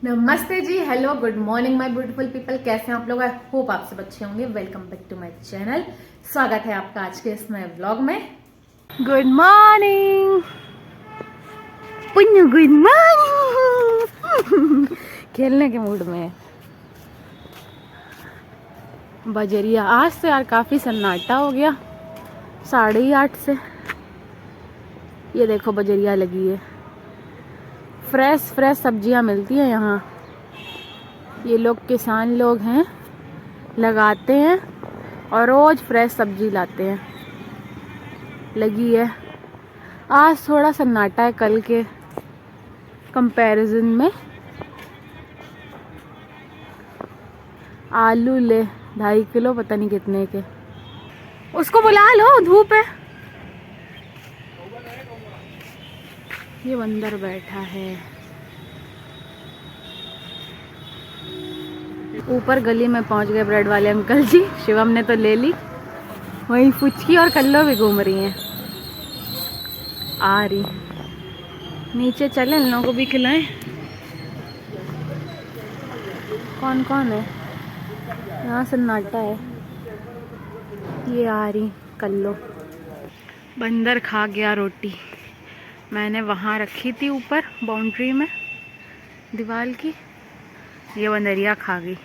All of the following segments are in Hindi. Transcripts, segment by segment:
नमस्ते जी, hello, good morning my beautiful people. कैसे हैं आप लोग? आई होप आप सब अच्छे होंगे। Welcome back to my channel. स्वागत है आपका आज के इस नए व्लॉग में। Good morning Punnu, good morning. खेलने के मूड में है। बजरिया आज तो यार काफी सन्नाटा हो गया 8:30 से। ये देखो बजरिया लगी है। फ्रेश सब्जियां मिलती हैं यहाँ। ये लोग किसान लोग हैं, लगाते हैं और रोज फ्रेश सब्जी लाते हैं। लगी है। आज थोड़ा सन्नाटा है कल के कंपैरिजन में। आलू ले 2.5 किलो, पता नहीं कितने के। उसको बुला लो, धूप है। ये बंदर बैठा है ऊपर। गली में पहुंच गए ब्रेड वाले अंकल जी। शिवम ने तो ले ली। वहीं फुचकी और कल्लो भी घूम रही हैं। आ रही नीचे, चले इन लोगों को भी खिलाएं। कौन कौन है यहाँ? सन्नाटा है। ये आ रही कल्लो। बंदर खा गया रोटी। मैंने वहाँ रखी थी ऊपर बाउंड्री में दीवार की। ये बंदरिया खा गई।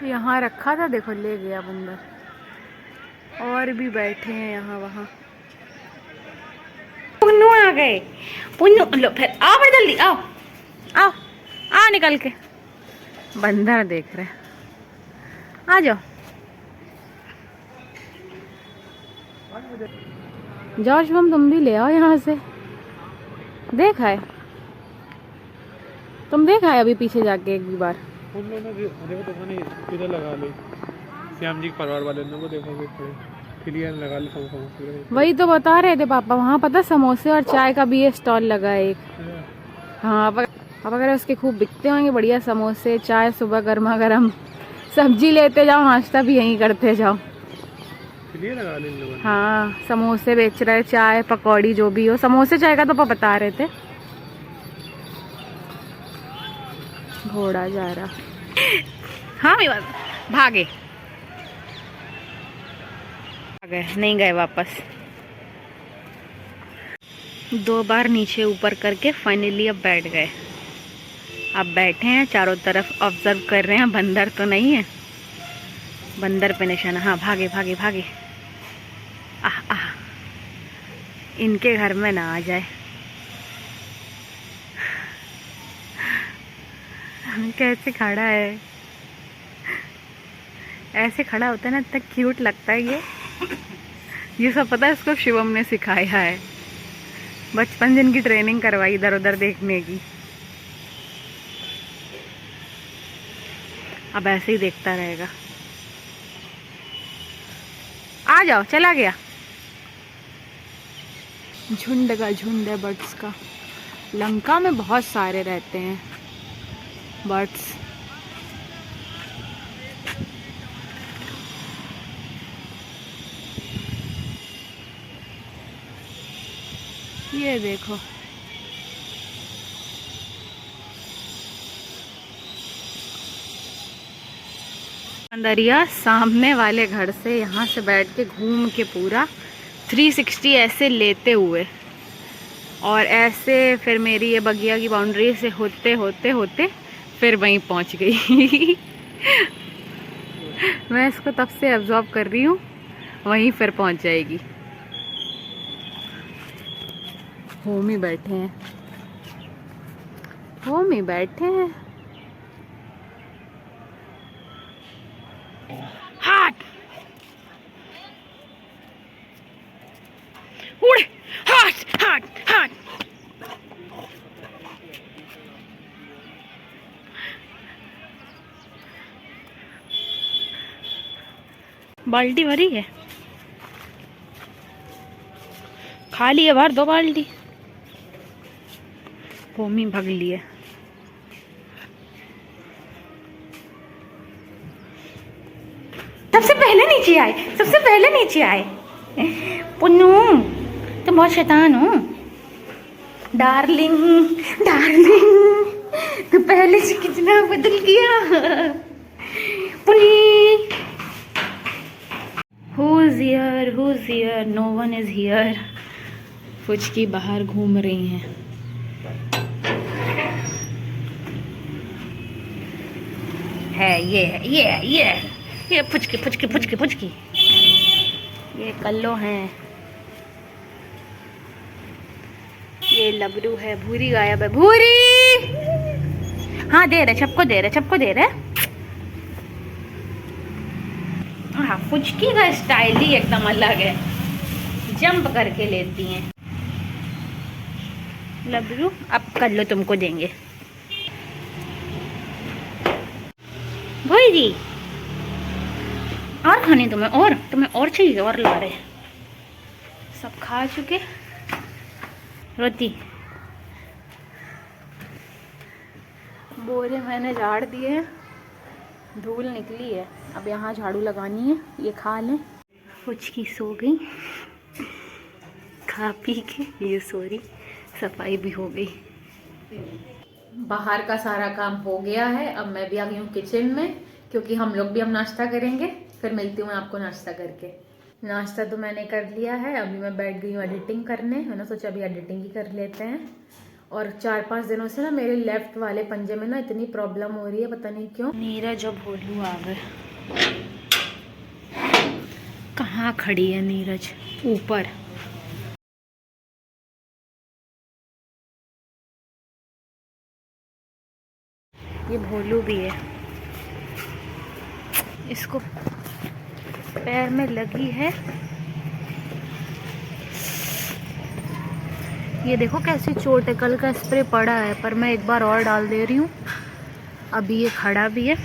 यहाँ रखा था, देखो ले गया बंदर। और भी बैठे हैं यहाँ वहाँ। पुन्नू आ गए। पुन्नू लो, फिर आओ, फिर जल्दी आओ आओ आ निकल के। बंदर देख रहे, आ जाओ जाओ शिवम, तुम भी ले आओ यहाँ से। देखा है तुम? देखा है अभी पीछे जाके एक बार? उन लोगों ने देखो तो मैंने इधर लगा ली। श्याम जी के परिवार वाले ने वो देखो क्लियर लगा ली समोसे। वही तो बता रहे थे पापा। वहाँ पता समोसे और चाय का भी ये स्टॉल लगा है एक। हाँ, अब अगर उसके खूब बिकते होंगे बढ़िया समोसे चाय। सुबह गर्मा गर्म सब्जी लेते जाओ, नाश्ता भी यहीं करते जाओ। लगा ली इन लोगों ने। हाँ, समोसे बेच रहे, चाय पकौड़ी जो भी हो। समोसे चाय का तो पापा बता रहे थे। घोड़ा जा रहा। हाँ भागे नहीं गए वापस। 2 बार नीचे ऊपर करके फाइनली अब बैठ गए। अब बैठे हैं, चारों तरफ ऑब्जर्व कर रहे हैं। बंदर तो नहीं है। बंदर पे निशाना। हाँ, भागे भागे भागे। आह आह, इनके घर में ना आ जाए। कैसे खड़ा है, ऐसे खड़ा होता है ना, इतना क्यूट लगता है ये सब पता है इसको शिवम ने सिखाया है। बचपन से इनकी ट्रेनिंग करवाई इधर उधर देखने की। अब ऐसे ही देखता रहेगा। आ जाओ, चला गया। झुंड का झुंड है बर्ड्स का। लंका में बहुत सारे रहते हैं बर्ड्स। ये देखो, बंदरिया सामने वाले घर से यहाँ से बैठ के घूम के पूरा 360 ऐसे लेते हुए, और ऐसे फिर मेरी ये बगिया की बाउंड्री से होते होते होते फिर वहीं पहुँच गई। मैं इसको तब से ऑब्जर्व कर रही हूँ, वहीं फिर पहुँच जाएगी। होम ही बैठे हैं, होम ही बैठे हैं। हाथ उड़े, हाथ हाथ हाथ। बाल्टी भरी है, खाली है, भर दो बाल्टी। होमी भग लिए। सबसे पहले नीचे आए, सबसे पहले नीचे आए। पुन्नू तुम बहुत शैतान हो। डार्लिंग डार्लिंग तू पहले से कितना बदल गया। Who's here? Who's here? No one is here. फुचकी बाहर घूम रही हैं। है ये फुचकी फुचकी फुचकी फुचकी। ये कल्लो हैं, ये लबरू है, भूरी गायब है। भूरी हाँ दे रहे, सबको दे रहे, सबको दे रहे। हाँ फुचकी का स्टाइल ही एकदम अलग है, जंप करके लेती हैं। लबरू अब कर लो, तुमको देंगे। भूरी और खाने तुम्हें और चाहिए, और ला रहे। सब खा चुके। रोती बोरे मैंने झाड़ दिए हैं, धूल निकली है, अब यहाँ झाड़ू लगानी है। ये खा लें। फुचकी सो गई, खा पी के ये सो रही। सफाई भी हो गई, बाहर का सारा काम हो गया है। अब मैं भी आ गई हूँ किचन में, क्योंकि हम लोग भी अब नाश्ता करेंगे। फिर मिलती हूँ मैं आपको नाश्ता करके। नाश्ता तो मैंने कर लिया है, अभी मैं बैठ गई हूँ एडिटिंग करने। मैंने सोचा अभी एडिटिंग ही कर लेते हैं। और 4-5 दिनों से ना मेरे लेफ्ट वाले पंजे में ना इतनी प्रॉब्लम हो रही है, पता नहीं क्यों। नीरज और भोलू आ गए। कहाँ खड़ी है नीरज? ऊपर। ये भोलू भी है, इसको पैर में लगी है। ये देखो कैसी चोट है, कल का स्प्रे पड़ा है, पर मैं एक बार और डाल दे रही हूँ। अभी ये खड़ा भी है।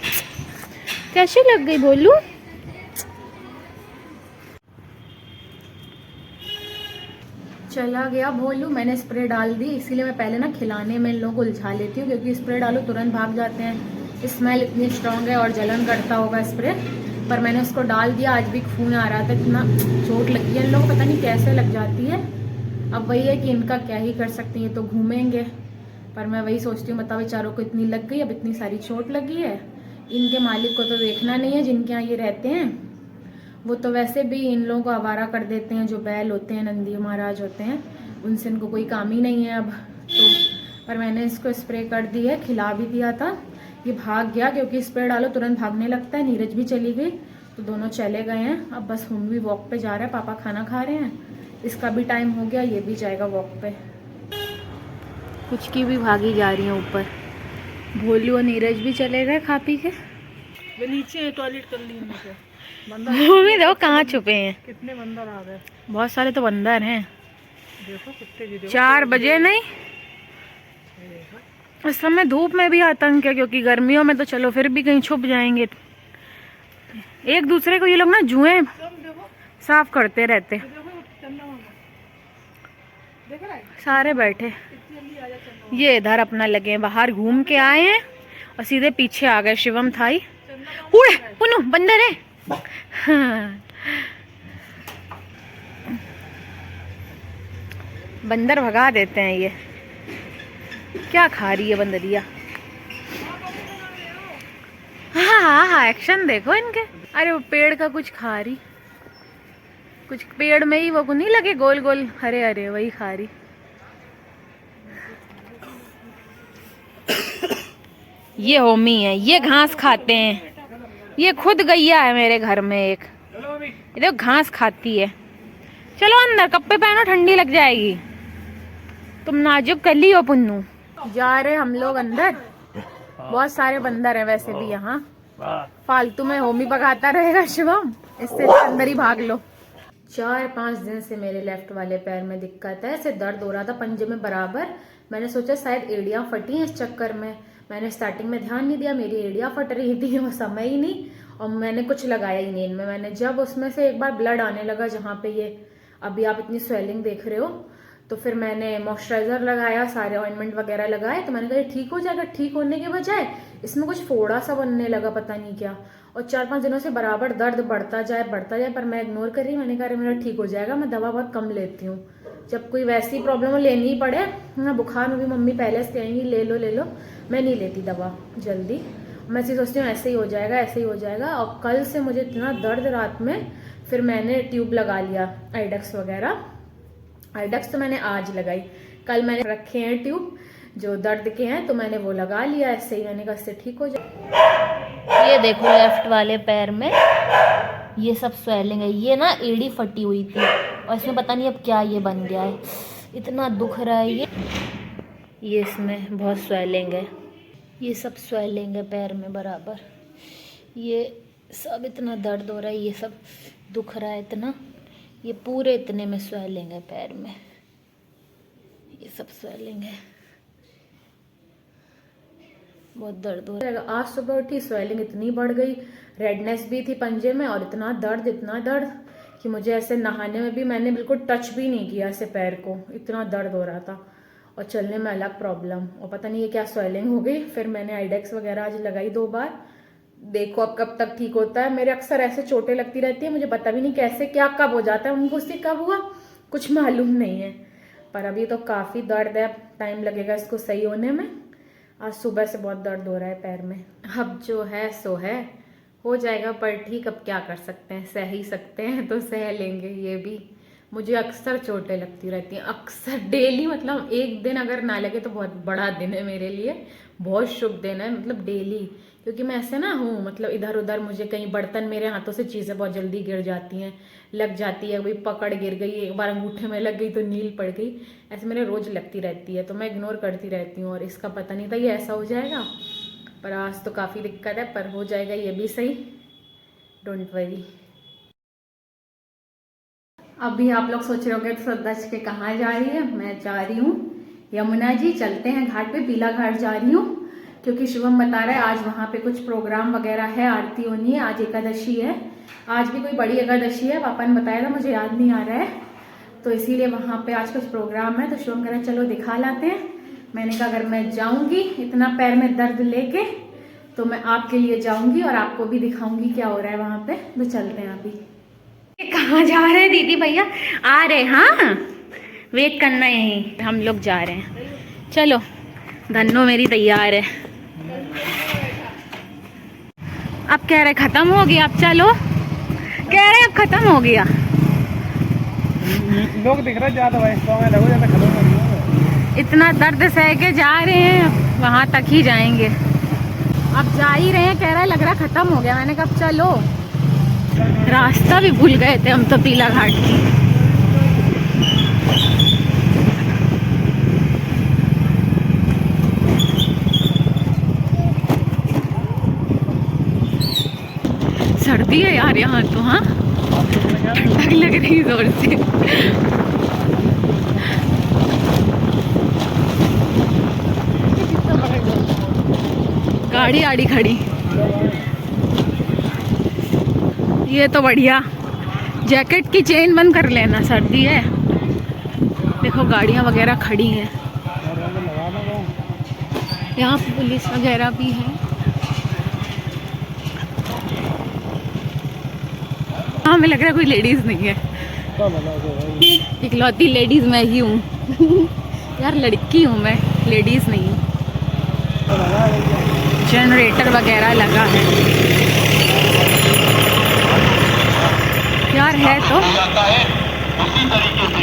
कैसी लग गई भोलू? चला गया भोलू। मैंने स्प्रे डाल दी, इसीलिए मैं पहले ना खिलाने में इन लोगों को उलझा लेती हूँ, क्योंकि स्प्रे डालो तुरंत भाग जाते हैं। स्मेल इतनी स्ट्रांग है और जलन करता होगा स्प्रे। पर मैंने उसको डाल दिया। आज भी खून आ रहा था, इतना चोट लगी है इन लोगों को, पता नहीं कैसे लग जाती है। अब वही है कि इनका क्या ही कर सकती है, तो घूमेंगे। पर मैं वही सोचती हूँ, बताओ बेचारों को इतनी लग गई, अब इतनी सारी चोट लगी है। इनके मालिक को तो देखना नहीं है, जिनके यहाँ ये रहते हैं वो तो वैसे भी इन लोगों को आवारा कर देते हैं। जो बैल होते हैं, नंदी महाराज होते हैं, उनसे इनको कोई काम ही नहीं है अब तो। पर मैंने इसको स्प्रे कर दी है, खिला भी दिया था। ये भाग गया, क्योंकि स्प्रे डालो तुरंत भागने लगता है। नीरज भी चली गई, तो दोनों चले गए हैं। अब बस हम भी वॉक पे जा रहे हैं, पापा खाना खा रहे हैं, इसका भी टाइम हो गया, ये भी जाएगा वॉक पे। कुछ की भी भागी जा रही है ऊपर। भोलू और नीरज भी चले गए खा पी के। वे नीचे टॉयलेट कर ली उनसे। मम्मी देखो कहाँ छुपे हैं, कितने बंदर आ गए। बहुत सारे तो बंदर हैं। देखो कुत्ते भी, 4 बजे नहीं, इस समय धूप में भी आतंक है, क्योंकि गर्मियों में तो चलो फिर भी कहीं छुप जाएंगे। एक दूसरे को ये लोग ना जुएं साफ करते रहते। सारे बैठे, ये इधर अपना लगे, बाहर घूम के आए हैं और सीधे पीछे आ गए। शिवम था ही। उड़ पुनु बंदर है। हाँ। बंदर भगा देते हैं ये। क्या खा रही है बंदरिया? हाँ, एक्शन देखो इनके। अरे वो पेड़ का कुछ खा रही, कुछ पेड़ में ही वो नहीं लगे गोल गोल हरे हरे, वही खा रही। ये होमी है, ये घास खाते हैं। ये खुद गैया है मेरे घर में एक, ये देखो घास खाती है। चलो अंदर, कपड़े पहनो, ठंडी लग जाएगी। तुम नाजुक कर ली हो पुन्नू। जा रहे हम लोग अंदर। बहुत सारे बंदर हैं वैसे भी यहाँ, फालतू में होमी भगाता रहेगा शिवम, इससे अंदर ही भाग लो। 4-5 दिन से मेरे लेफ्ट वाले पैर में दिक्कत है, ऐसे दर्द हो रहा था पंजे में बराबर। मैंने सोचा शायद एड़ियाँ फटी हैं इस चक्कर में। मैंने स्टार्टिंग में ध्यान नहीं दिया, मेरी एड़ियाँ फट रही थी, वो समय ही नहीं, और मैंने कुछ लगाया ही नहीं इनमें। मैंने जब उसमें से एक बार ब्लड आने लगा, जहाँ पे ये अभी आप इतनी स्वेलिंग देख रहे हो, तो फिर मैंने मॉइस्चराइजर लगाया, सारे ऑइंटमेंट वगैरह लगाए। तो मैंने कहा ठीक हो जाएगा। ठीक होने के बजाय इसमें कुछ फोड़ा सा बनने लगा, पता नहीं क्या। और 4-5 दिनों से बराबर दर्द बढ़ता जाए, पर मैं इग्नोर कर रही। मैंने कहा मेरा ठीक हो जाएगा, मैं दवा बहुत कम लेती हूँ। जब कोई वैसी प्रॉब्लम लेनी ही पड़े ना, बुखार में भी मम्मी पहले से कहेंगी ले लो ले लो, मैं नहीं लेती दवा जल्दी। मैं सोचती हूँ ऐसे ही हो जाएगा ऐसे ही हो जाएगा। और कल से मुझे इतना दर्द रात में, फिर मैंने ट्यूब लगा लिया आइडक्स वगैरह। आइडक्स तो मैंने आज लगाई, कल मैंने रखे हैं ट्यूब जो दर्द के हैं, तो मैंने वो लगा लिया ऐसे ही, मैंने कहा इससे ठीक हो जाए। ये देखो लेफ्ट वाले पैर में ये सब स्वेलिंग है, ये ना एड़ी फटी हुई थी और इसमें पता नहीं अब क्या ये बन गया है, इतना दुख रहा है ये इसमें बहुत स्वेलिंग है, ये सब स्वेलिंग है पैर में बराबर, ये सब इतना दर्द हो रहा है, ये सब दुख रहा है इतना, ये पूरे इतने में स्वेलिंग है पैर में, ये सब स्वेलिंग है, बहुत दर्द हो रहा है। आज सुबह उठी स्वेलिंग इतनी बढ़ गई, रेडनेस भी थी पंजे में और इतना दर्द कि मुझे ऐसे नहाने में भी मैंने बिल्कुल टच भी नहीं किया ऐसे पैर को, इतना दर्द हो रहा था। और चलने में अलग प्रॉब्लम, और पता नहीं ये क्या स्वेलिंग हो गई। फिर मैंने आइडेक्स वगैरह आज लगाई 2 बार, देखो अब कब तक ठीक होता है। मेरे अक्सर ऐसे चोटें लगती रहती है, मुझे पता भी नहीं कैसे क्या कब हो जाता है, उनको उससे कब हुआ कुछ मालूम नहीं है। पर अभी तो काफ़ी दर्द है, टाइम लगेगा इसको सही होने में। आज सुबह से बहुत दर्द हो रहा है पैर में। अब जो है सो है, हो जाएगा, पर ठीक अब क्या कर सकते हैं, सह ही सकते हैं तो सह लेंगे ये भी। मुझे अक्सर चोटें लगती रहती हैं, अक्सर डेली, मतलब एक दिन अगर ना लगे तो बहुत बड़ा दिन है मेरे लिए, बहुत शुभ दिन है, मतलब डेली। क्योंकि मैं ऐसे ना हूँ, मतलब इधर उधर मुझे कहीं बर्तन, मेरे हाथों से चीज़ें बहुत जल्दी गिर जाती हैं, लग जाती है, कोई पकड़ गिर गई, एक बार अंगूठे में लग गई तो नील पड़ गई, ऐसे मेरे रोज लगती रहती है, तो मैं इग्नोर करती रहती हूँ। और इसका पता नहीं था ये ऐसा हो जाएगा, पर आज तो काफ़ी दिक्कत है, पर हो जाएगा ये भी सही, डोंट वरी। अभी आप लोग सोच रहे होंगे तो श्रद्धा के कहाँ जा रही है, मैं जा रही हूँ यमुना जी, चलते हैं घाट पे, पीला घाट जा रही हूँ, क्योंकि शुभम बता रहा है आज वहाँ पे कुछ प्रोग्राम वगैरह है, आरती होनी है, आज एकादशी है, आज भी कोई बड़ी एकादशी है, पापा ने बताया था, मुझे याद नहीं आ रहा है, तो इसीलिए वहाँ पे आज कुछ प्रोग्राम है। तो शुभम कह रहा है चलो दिखा लाते हैं। मैंने कहा अगर मैं जाऊँगी इतना पैर में दर्द लेके तो मैं आपके लिए जाऊँगी और आपको भी दिखाऊँगी क्या हो रहा है वहाँ पे। तो चलते हैं अभी। कहाँ जा रहे हैं दीदी भैया? आ रहे, हाँ वेट करना, यहीं हम लोग जा रहे हैं, चलो। धन्नो मेरी तैयार है, अब कह रहे खत्म हो गया, अब चलो, कह रहे अब खत्म हो गया, लोग दिख रहे ज्यादा भाई, ज्यादा खत्म हो गया। इतना दर्द सह के जा रहे हैं, वहां तक ही जाएंगे, अब जा ही रहे हैं, कह रहा है लग रहा खत्म हो गया। मैंने कहा चलो, रास्ता भी भूल गए थे हम तो पीला घाट की। सर्दी है यार यहाँ तो, हाँ ठंडक लग रही जोर से। गाड़ी आड़ी खड़ी, ये तो बढ़िया, जैकेट की चेन बंद कर लेना, सर्दी है। देखो गाड़ियाँ वगैरह खड़ी हैं, यहाँ पुलिस वगैरह भी है। हाँ हमें लग रहा है कोई लेडीज नहीं है, इकलौती लेडीज मैं ही हूँ। यार लड़की हूँ मैं, लेडीज नहीं हूँ। जनरेटर वगैरह लगा है यार, है तो उसी तरीके से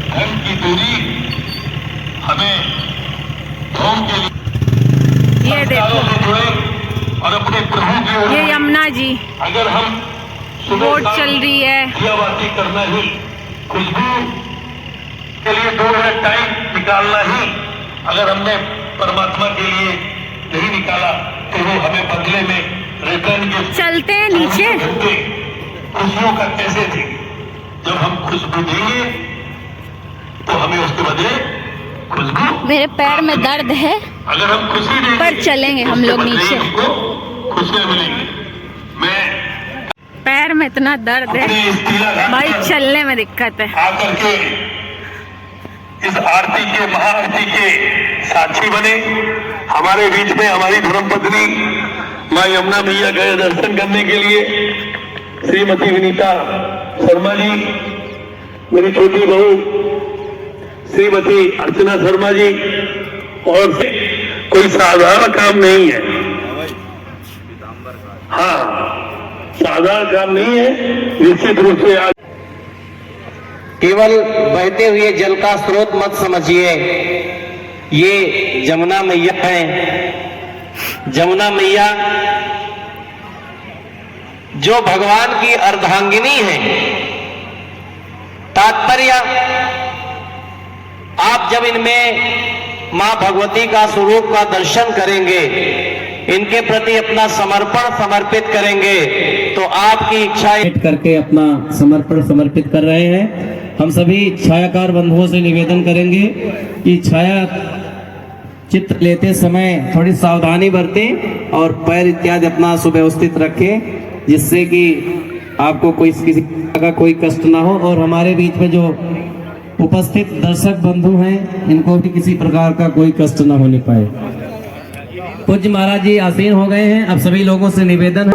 धर्म की दूरी हमें धर्म के लिए, ये देखो और अपने प्रभु की, ये यमुना जी, अगर हम बोट चल रही है, दियाबाती करना ही, खुशबू के लिए 2 मिनट टाइम निकालना ही अगर हमने परमात्मा के लिए नहीं निकाला, तो वो हमें बदले में रिटर्न के चलते हैं नीचे। खुशियों का कैसे थे, जब हम खुशबू देंगे तो हमें उसके बदले खुशबू। मेरे पैर में दर्द है, अगर हम खुशी देंगे पर चलेंगे हम लोग नीचे, खुशियां मिलेंगी। मैं पैर में इतना दर्द है भाई, चलने में दिक्कत है। आकर के इस आरती के, महाआरती के साक्षी बने। हमारे बीच में हमारी धर्मपत्नी माँ यमुना मैया गए दर्शन करने के लिए। श्रीमती विनीता शर्मा जी, मेरी छोटी बहू श्रीमती अर्चना शर्मा जी, और कोई साधारण काम नहीं है। हाँ, साधारण काम नहीं है। निश्चित रूप से आज केवल बहते हुए जल का स्रोत मत समझिए, ये जमुना मैया है। जमुना मैया जो भगवान की अर्धांगिनी है। तात्पर्य, आप जब इनमें मां भगवती का स्वरूप का दर्शन करेंगे, इनके प्रति अपना समर्पण समर्पित करेंगे, तो आपकी इच्छाएं करके अपना समर्पण समर्पित कर रहे हैं। हम सभी छायाकार बंधुओं से निवेदन करेंगे कि छाया चित्र लेते समय थोड़ी सावधानी बरतें और पैर इत्यादि अपना सुव्यवस्थित रखें, जिससे कि आपको कोई किसी प्रकार का कोई कष्ट ना हो, और हमारे बीच में जो उपस्थित दर्शक बंधु हैं, इनको भी किसी प्रकार का कोई कष्ट ना होने पाए। पूज्य महाराज जी आसीन हो गए हैं। अब सभी लोगों से निवेदन है